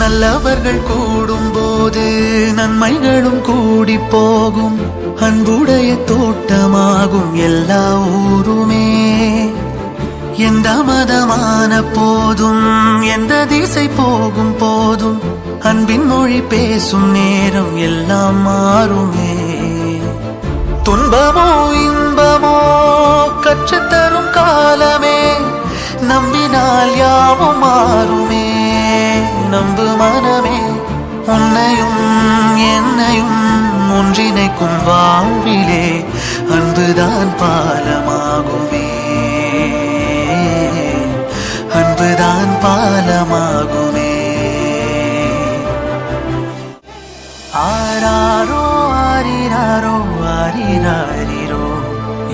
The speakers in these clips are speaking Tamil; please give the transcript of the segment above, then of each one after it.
நல்லவர்கள் கூடும்போது நன்மைகளும் கூடி போகும். அன்புடைய தோட்டமாகும் எல்லா ஊருமே. எந்த மதமான போதும் எந்த திசை போகும் போதும் அன்பின் மொழி பேசும் நேரம் எல்லாம் மாறுமே. துன்பமோ இன்பமோ கற்றுத்தரும் காலமே. நம்பினால் யாவும் மாறுமே. நம்பு மனமே, உன்னையும் என்னையும் ஒன்றிணைக்கும் வாழ்விலே அன்புதான் பாலமாகுமே. அன்புதான் பாலமாகுமே. ஆராரோ ஆரிராரோ ஆரிராரிரோ,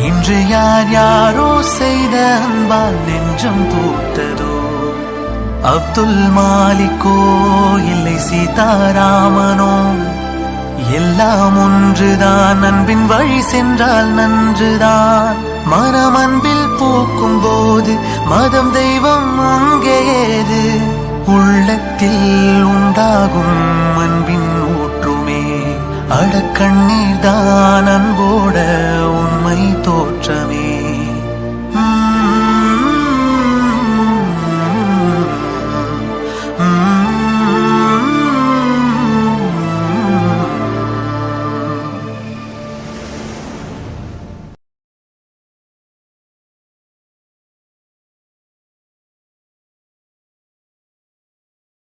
இன்று யார் யாரோ செய்த அன்பால் நெஞ்சம் பூத்ததோ. அப்துல் மாலிக்கோ இல்லை சீதாராமனோ, எல்லாம் ஒன்றுதான். அன்பின் வழி சென்றால் நன்றுதான். மனம் அன்பில் பூக்கும் போது மதம் தெய்வம் அங்கே ஏது. உள்ளத்தில் உண்டாகும் அன்பின் ஊற்றுமே. அடக்கண்ணீர் தான் அன்போட